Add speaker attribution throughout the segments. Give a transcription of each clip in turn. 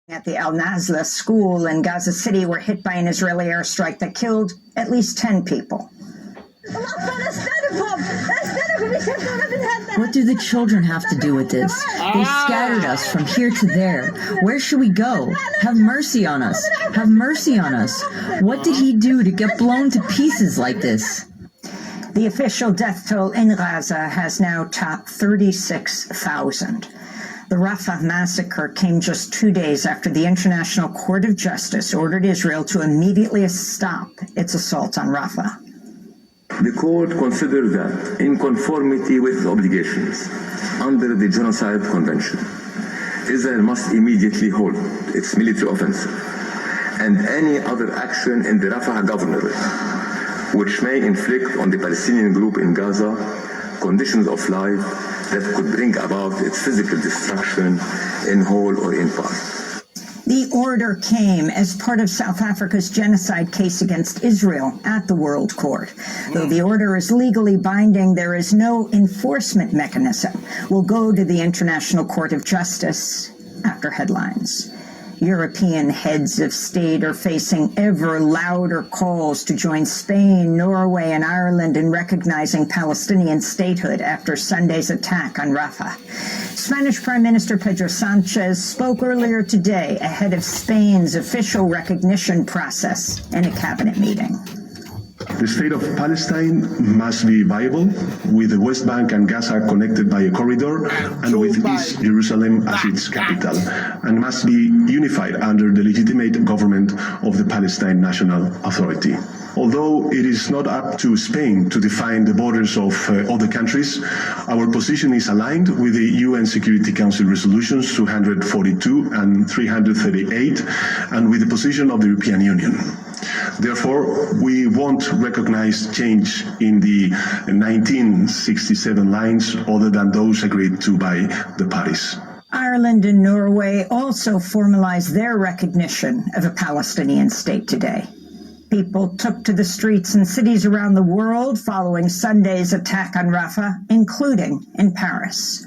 Speaker 1: at the Al-Nazla school in Gaza City were hit by an Israeli airstrike that killed at least 10 people.
Speaker 2: What do the children have to do with this? They scattered us from here to there. Where should we go? Have mercy on us. Have mercy on us. What did he do to get blown to pieces like this?
Speaker 1: The official death toll in Gaza has now topped 36,000. The Rafah massacre came just 2 days after the International Court of Justice ordered Israel to immediately stop its assault on Rafah.
Speaker 3: The court considered that, in conformity with obligations under the Genocide Convention, Israel must immediately halt its military offensive and any other action in the Rafah governorate which may inflict on the Palestinian group in Gaza conditions of life that could bring about its physical destruction in whole or in part.
Speaker 1: The order came as part of South Africa's genocide case against Israel at the World Court. Though the order is legally binding, there is no enforcement mechanism. We'll go to the International Court of Justice after headlines. European heads of state are facing ever louder calls to join Spain, Norway, and Ireland in recognizing Palestinian statehood after Sunday's attack on Rafah. Spanish Prime Minister Pedro Sanchez spoke earlier today ahead of Spain's official recognition process in a cabinet meeting.
Speaker 4: The state of Palestine must be viable, with the West Bank and Gaza connected by a corridor, and with East Jerusalem as its capital, and must be unified under the legitimate government of the Palestine National Authority. Although it is not up to Spain to define the borders of other countries, our position is aligned with the UN Security Council resolutions 242 and 338, and with the position of the European Union. Therefore, we won't recognize change in the 1967 lines other than those agreed to by the parties.
Speaker 1: Ireland and Norway also formalized their recognition of a Palestinian state today. People took to the streets in cities around the world following Sunday's attack on Rafah, including in Paris.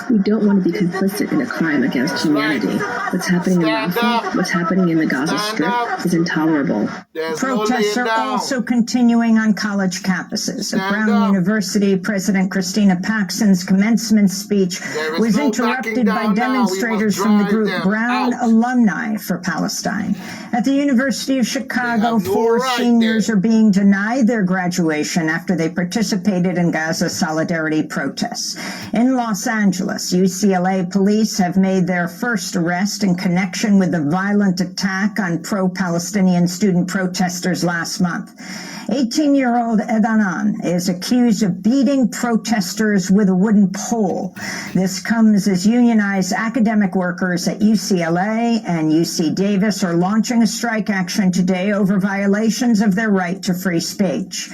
Speaker 5: We don't want to be complicit in a crime against humanity. What's happening in Rafah, what's happening in the Gaza Strip is intolerable.
Speaker 1: Protests are also continuing on college campuses. At Brown University, President Christina Paxson's commencement speech was interrupted by demonstrators from the group Brown Alumni for Palestine. At the University of Chicago, 4 seniors are being denied their graduation after they participated in Gaza solidarity protests. In Los Angeles, UCLA police have made their first arrest in connection with the violent attack on pro-Palestinian student protesters last month. 18-year-old Edanan is accused of beating protesters with a wooden pole. This comes as unionized academic workers at UCLA and UC Davis are launching a strike action today over violations of their right to free speech.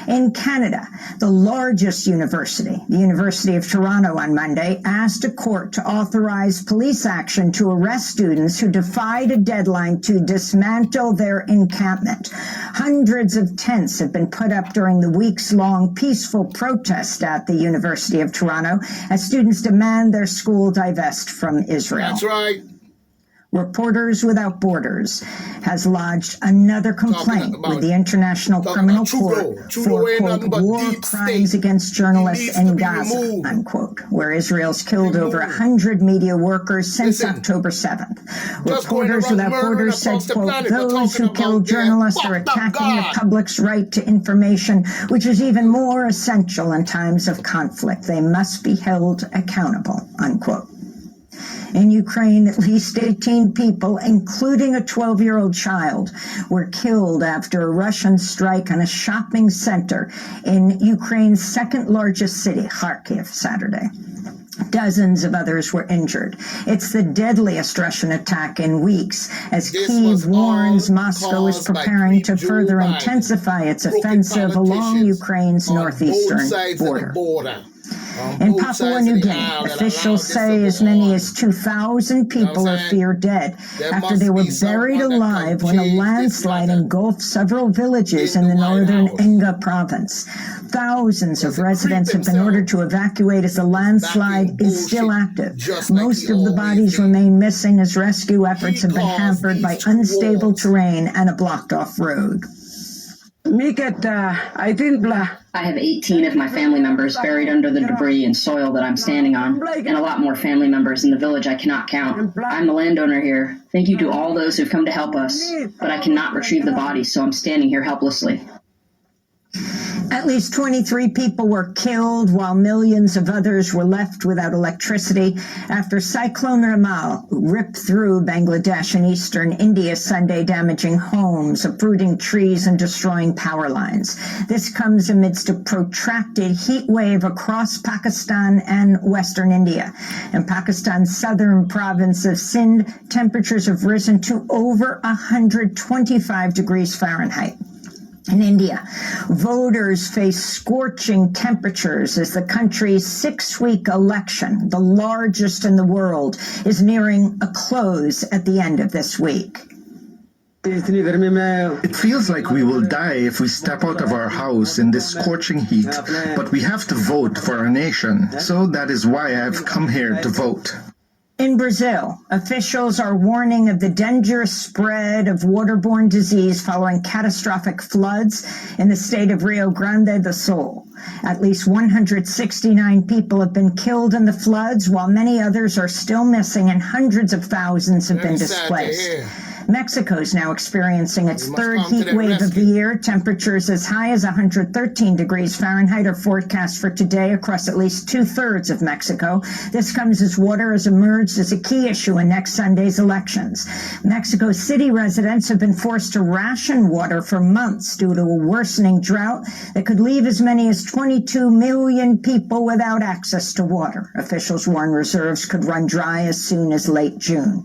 Speaker 1: In Canada, the largest university, the University of Toronto on Monday, asked a court to authorize police action to arrest students who defied a deadline to dismantle their encampment. Hundreds of tents have been put up during the weeks-long peaceful protest at the University of Toronto as students demand their school divest from Israel.
Speaker 6: That's right.
Speaker 1: Reporters Without Borders has lodged another complaint with the International Criminal Court for, quote, war crimes against journalists in Gaza, unquote, where Israel's killed over 100 media workers since October 7th. Reporters Without Borders said, quote, those who kill journalists are attacking the public's right to information, which is even more essential in times of conflict. They must be held accountable, unquote. In Ukraine, at least 18 people, including a 12-year-old child, were killed after a Russian strike on a shopping center in Ukraine's second-largest city, Kharkiv, Saturday. Dozens of others were injured. It's the deadliest Russian attack in weeks, as Kyiv warns Moscow is preparing to further intensify its offensive along Ukraine's northeastern border. In Papua New Guinea, officials say as many as 2,000 people are feared dead after they were buried alive when a landslide engulfed several villages in the northern Enga province. Thousands of residents have been ordered to evacuate as the landslide is still active. Most of the bodies remain missing as rescue efforts have been hampered by unstable terrain and a blocked-off road.
Speaker 6: I have 18 of my family members buried under the debris and soil that I'm standing on, and a lot more family members in the village I cannot count. I'm the landowner here. Thank you to all those who've come to help us, but I cannot retrieve the bodies, so I'm standing here helplessly.
Speaker 1: At least 23 people were killed while millions of others were left without electricity after Cyclone Ramal ripped through Bangladesh and eastern India Sunday, damaging homes, uprooting trees, and destroying power lines. This comes amidst a protracted heat wave across Pakistan and western India. In Pakistan's southern province of Sindh, temperatures have risen to over 125 degrees Fahrenheit. In India, voters face scorching temperatures as the country's 6-week election, the largest in the world, is nearing a close at the end of this week.
Speaker 7: It feels like we will die if we step out of our house in this scorching heat, but we have to vote for our nation. So that is why I've come here to vote.
Speaker 1: In Brazil, officials are warning of the dangerous spread of waterborne disease following catastrophic floods in the state of Rio Grande do Sul. At least 169 people have been killed in the floods, while many others are still missing and hundreds of thousands have been displaced. Mexico is now experiencing its third heat wave of the year. Temperatures as high as 113 degrees Fahrenheit are forecast for today across at least 2/3 of Mexico. This comes as water has emerged as a key issue in next Sunday's elections. Mexico City residents have been forced to ration water for months due to a worsening drought that could leave as many as 22 million people without access to water. Officials warn reserves could run dry as soon as late June.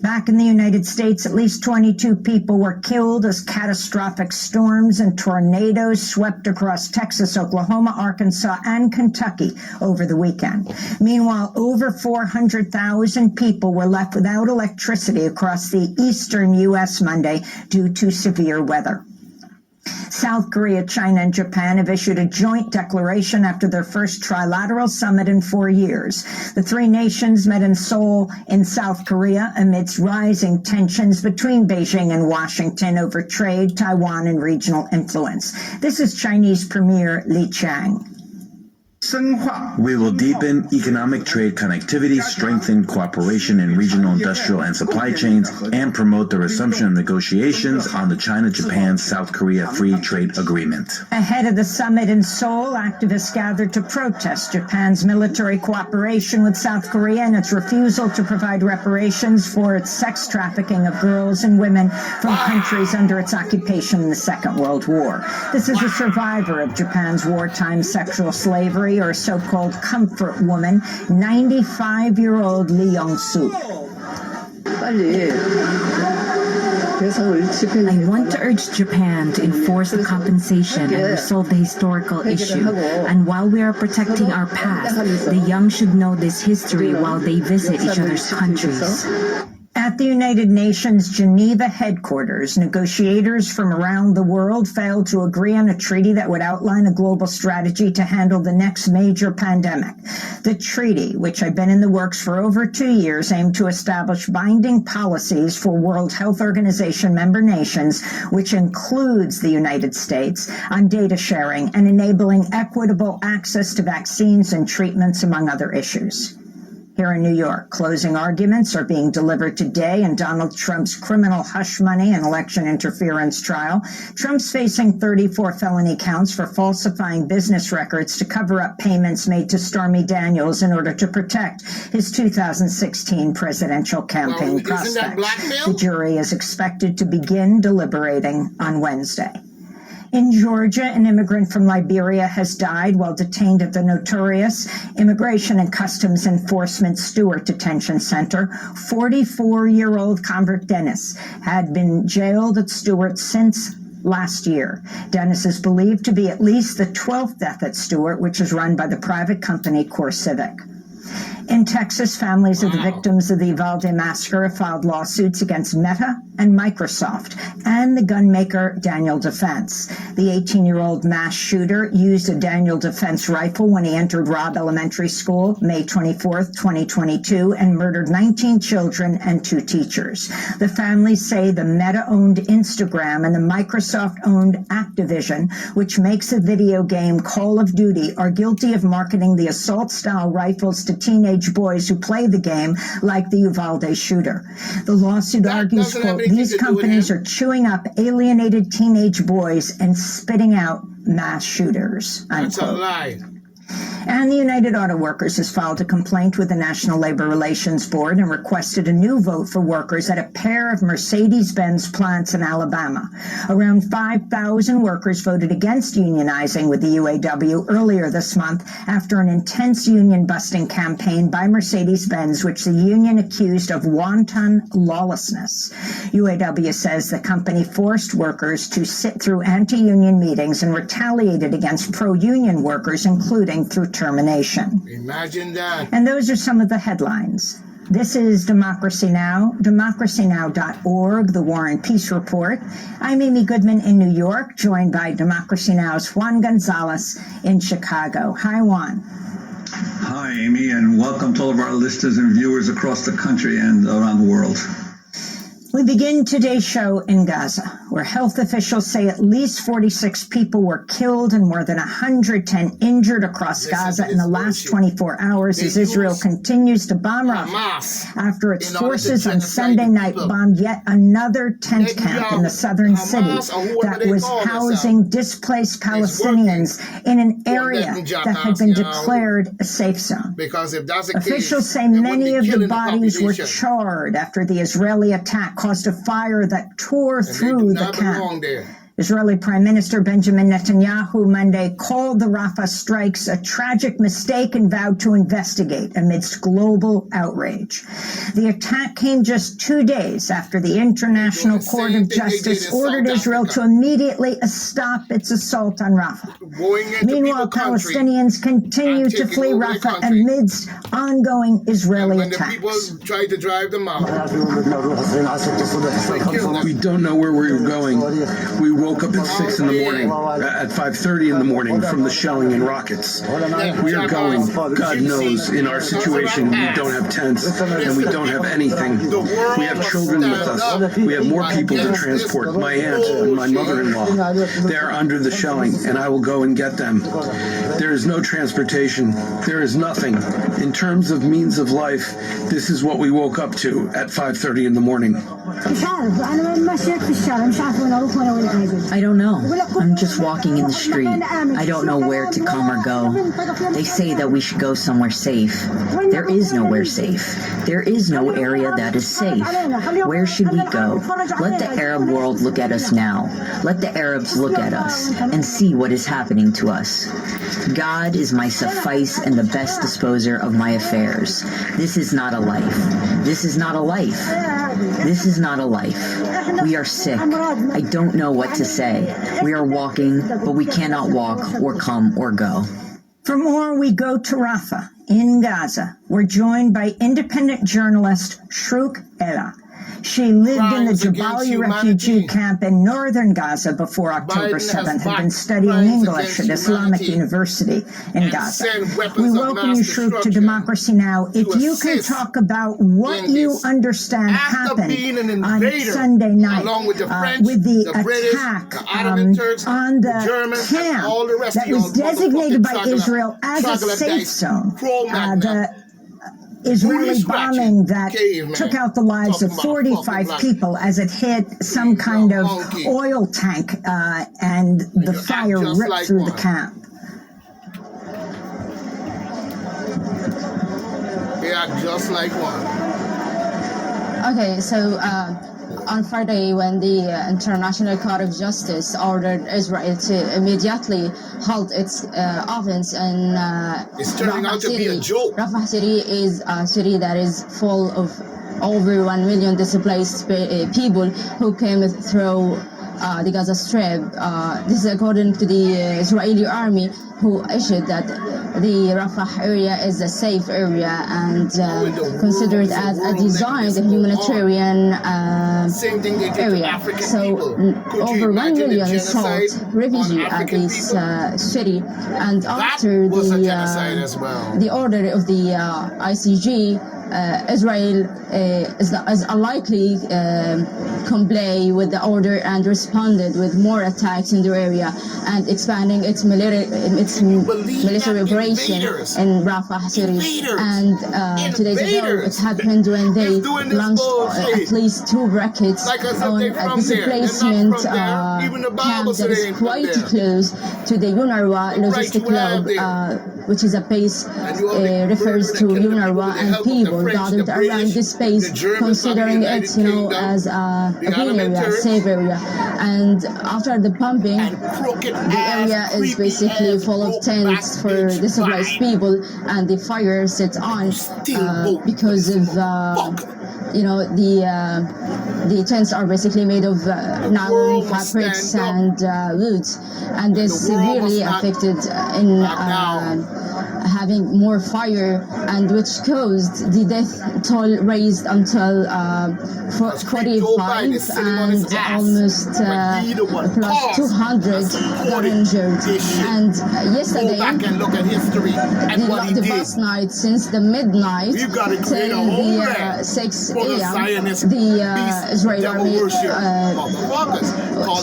Speaker 1: Back in the United States, at least 22 people were killed as catastrophic storms and tornadoes swept across Texas, Oklahoma, Arkansas, and Kentucky over the weekend. Meanwhile, over 400,000 people were left without electricity across the eastern U.S. Monday due to severe weather. South Korea, China, and Japan have issued a joint declaration after their first trilateral summit in 4 years. The three nations met in Seoul in South Korea amidst rising tensions between Beijing and Washington over trade, Taiwan, and regional influence. This is Chinese Premier Li Qiang.
Speaker 8: We will deepen economic trade connectivity, strengthen cooperation in regional industrial and supply chains, and promote the resumption of negotiations on the China-Japan-South Korea Free Trade Agreement.
Speaker 1: Ahead of the summit in Seoul, activists gathered to protest Japan's military cooperation with South Korea and its refusal to provide reparations for its sex trafficking of girls and women from countries under its occupation in the Second World War. This is a survivor of Japan's wartime sexual slavery, or so-called comfort woman, 95-year-old Lee Young-soo.
Speaker 9: I want to urge Japan to enforce the compensation and resolve the historical issue. And while we are protecting our past, the young should know this history while they visit each other's countries.
Speaker 1: At the United Nations Geneva headquarters, negotiators from around the world failed to agree on a treaty that would outline a global strategy to handle the next major pandemic. The treaty, which had been in the works for over 2 years, aimed to establish binding policies for World Health Organization member nations, which includes the United States, on data sharing and enabling equitable access to vaccines and treatments, among other issues. Here in New York, closing arguments are being delivered today in Donald Trump's criminal hush money and election interference trial. Trump's facing 34 felony counts for falsifying business records to cover up payments made to Stormy Daniels in order to protect his 2016 presidential campaign prospects. The jury is expected to begin deliberating on Wednesday. In Georgia, an immigrant from Liberia has died while detained at the notorious Immigration and Customs Enforcement Stewart Detention Center. 44-year-old convict Dennis had been jailed at Stewart since last year. Dennis is believed to be at least the 12th death at Stewart, which is run by the private company CoreCivic. In Texas, families of the victims of the Uvalde massacre have filed lawsuits against Meta and Microsoft and the gunmaker Daniel Defense. The 18-year-old mass shooter used a Daniel Defense rifle when he entered Robb Elementary School May 24th, 2022, and murdered 19 children and 2 teachers. The families say the Meta-owned Instagram and the Microsoft-owned Activision, which makes a video game Call of Duty, are guilty of marketing the assault-style rifles to teenage boys who play the game, like the Uvalde shooter. The lawsuit argues, quote, these companies are chewing up alienated teenage boys and spitting out mass shooters, unquote.
Speaker 10: That's a lie.
Speaker 1: And the United Auto Workers has filed a complaint with the National Labor Relations Board and requested a new vote for workers at a pair of Mercedes-Benz plants in Alabama. Around 5,000 workers voted against unionizing with the UAW earlier this month after an intense union-busting campaign by Mercedes-Benz, which the union accused of wanton lawlessness. UAW says the company forced workers to sit through anti-union meetings and retaliated against pro-union workers, including through termination.
Speaker 10: Imagine that.
Speaker 1: And those are some of the headlines. This is Democracy Now!, democracynow.org, the War and Peace Report. I'm Amy Goodman in New York, joined by Democracy Now!'s Juan Gonzalez in Chicago. Hi, Juan.
Speaker 11: Hi, Amy, and welcome to all of our listeners and viewers across the country and around the world.
Speaker 1: We begin today's show in Gaza, where health officials say at least 46 people were killed and more than 110 injured across Gaza in the last 24 hours as Israel continues to bomb Rafah after its forces on Sunday night bombed yet another tent camp in the southern city that was housing displaced Palestinians in an area that had been declared a safe zone.
Speaker 10: Because if that's the case,
Speaker 1: officials say many of the bodies were charred after the Israeli attack caused a fire that tore through the camp. Israeli Prime Minister Benjamin Netanyahu Monday called the Rafah strikes a tragic mistake and vowed to investigate amidst global outrage. The attack came just 2 days after the International Court of Justice ordered Israel to immediately stop its assault on Rafah. Meanwhile, Palestinians continue to flee Rafah amidst ongoing Israeli attacks.
Speaker 10: People tried to drive them out.
Speaker 12: We don't know where we're going. We woke up at 6 in the morning, at 5:30 in the morning from the shelling and rockets. We are going, God knows, in our situation, we don't have tents and we don't have anything. We have children with us. We have more people to transport. My aunt and my mother-in-law, they're under the shelling and I will go and get them. There is no transportation. There is nothing. In terms of means of life, this is what we woke up to at 5:30 in the morning.
Speaker 2: I don't know. I'm just walking in the street. I don't know where to come or go. They say that we should go somewhere safe. There is nowhere safe. There is no area that is safe. Where should we go? Let the Arab world look at us now. Let the Arabs look at us and see what is happening to us. God is my suffice and the best disposer of my affairs. This is not a life. This is not a life. This is not a life. We are sick. I don't know what to say. We are walking, but we cannot walk or come or go.
Speaker 1: For more, we go to Rafah in Gaza. We're joined by independent journalist Shrouk Ella. She lived in the Jabalia refugee camp in northern Gaza before October 7th, had been studying English at Islamic University in Gaza. We welcome you, Shrouk, to Democracy Now! If you can talk about what you understand happened on Sunday night with the attack on the camp that was designated by Israel as a safe zone. The Israeli bombing that took out the lives of 45 people as it hit some kind of oil tank and the fire ripped through the camp.
Speaker 10: They act just like one.
Speaker 13: Okay, so on Friday, when the International Court of Justice ordered Israel to immediately halt its offense in
Speaker 10: it's turning out to be a joke.
Speaker 13: Rafah City is a city that is full of over 1 million displaced people who came through the Gaza Strip. This is according to the Israeli army, who issued that the Rafah area is a safe area and considered as a designed humanitarian area. So over 1 million sought refuge at this city, and after the order of the ICG, Israel is unlikely comply with the order and responded with more attacks in the area and expanding its military operation in Rafah city. And 2 days ago, it happened when they launched at least 2 rockets on a displacement camp that is quite close to the UNRWA logistic club, which is a base refers to UNRWA and people gathered around this space, considering it, as a green area, safe area. And after the pumping, the area is basically full of tents for displaced people, and the fire sets on because of the tents are basically made of nylon fabrics and woods, and this severely affected in having more fire, and which caused the death toll raised until 45 and almost plus 200 got injured. And yesterday, the past night, since the midnight till the 6 a.m., the Israeli army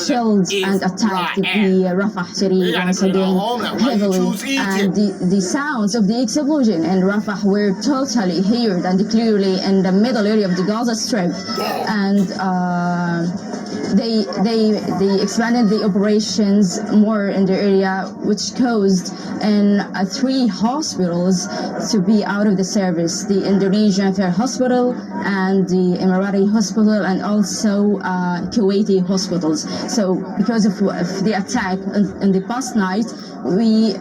Speaker 13: killed and attacked the Rafah city once again heavily, and the sounds of the explosion in Rafah were totally heard and clearly in the middle area of the Gaza Strip, and they expanded the operations more in the area, which caused in 3 hospitals to be out of the service: the Indonesian Fair Hospital and the Emirati Hospital, and also Kuwaiti hospitals. So because of the attack in the past night, 3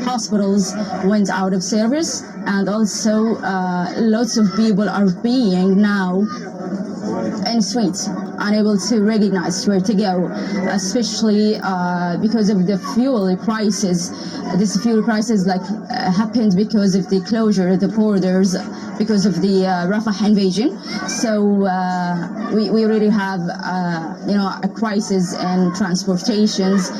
Speaker 13: hospitals went out of service, and also lots of people are being now in streets, unable to recognize where to go, especially because of the fuel prices. This fuel prices happened because of the closure of the borders, because of the Rafah invasion. So we really have a crisis in transportations.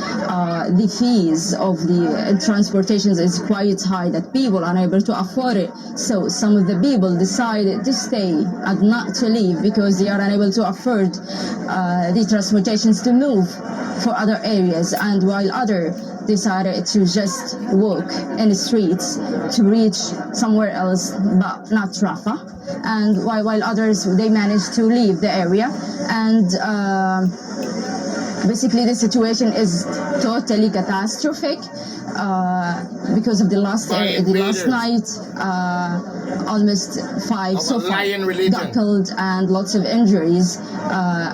Speaker 13: The fees of the transportations is quite high that people are unable to afford it. So some of the people decided to stay and not to leave because they are unable to afford the transportations to move for other areas, and while others decided to just walk in the streets to reach somewhere else but not Rafah, and while others they managed to leave the area. And basically the situation is totally catastrophic because of the last night almost 5 so far got killed and lots of injuries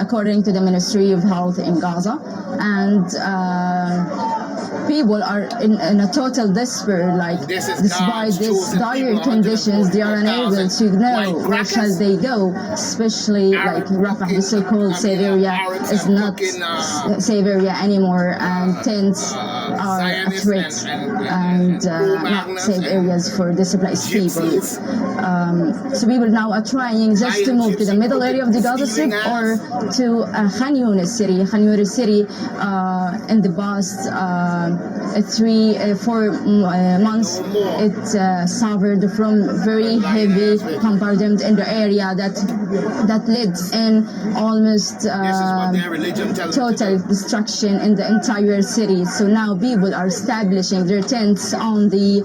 Speaker 13: according to the Ministry of Health in Gaza. And people are in a total despair, despite these dire conditions, they are unable to know where shall they go, especially Rafah, the so-called safe area, is not safe area anymore, and tents are a threat and not safe areas for displaced people. So people now are trying just to move to the middle area of the Gaza Strip or to Khan Yunis city. Khan Yunis city in the past 4 months, it suffered from very heavy bombardment in the area that led in almost total destruction in the entire city. So now people are establishing their tents on the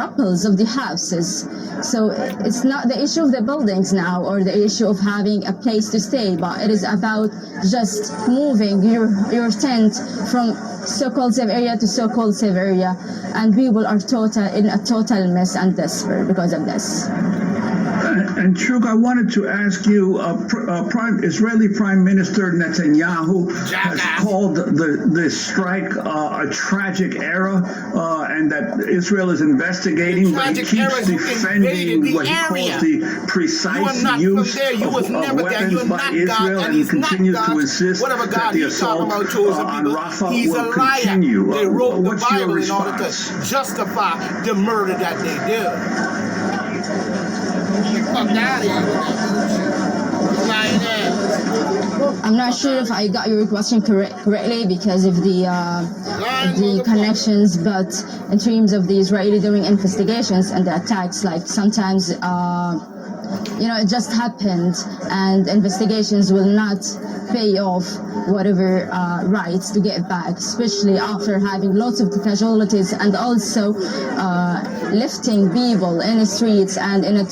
Speaker 13: rappels of the houses. So it's not the issue of the buildings now or the issue of having a place to stay, but it is about just moving your tent from so-called safe area to so-called safe area, and people are in a total mess and desperate because of this.
Speaker 11: And Trug, I wanted to ask you, Israeli Prime Minister Netanyahu has called the strike a tragic error, and that Israel is investigating, but he keeps defending what he calls the precise use of weapons by Israel, and he continues to insist that the assault on Rafah will continue.
Speaker 10: They wrote the
Speaker 11: What's your
Speaker 10: Bible in order
Speaker 11: response?
Speaker 10: to justify the murder that they did. Fuck out of here.
Speaker 13: I'm not sure if I got your question correctly because of the connections, but in terms of the Israeli doing investigations and the attacks, like sometimes, it just happened, and investigations will not pay off whatever rights to get back, especially after having lots of casualties and also lifting people in the streets and in a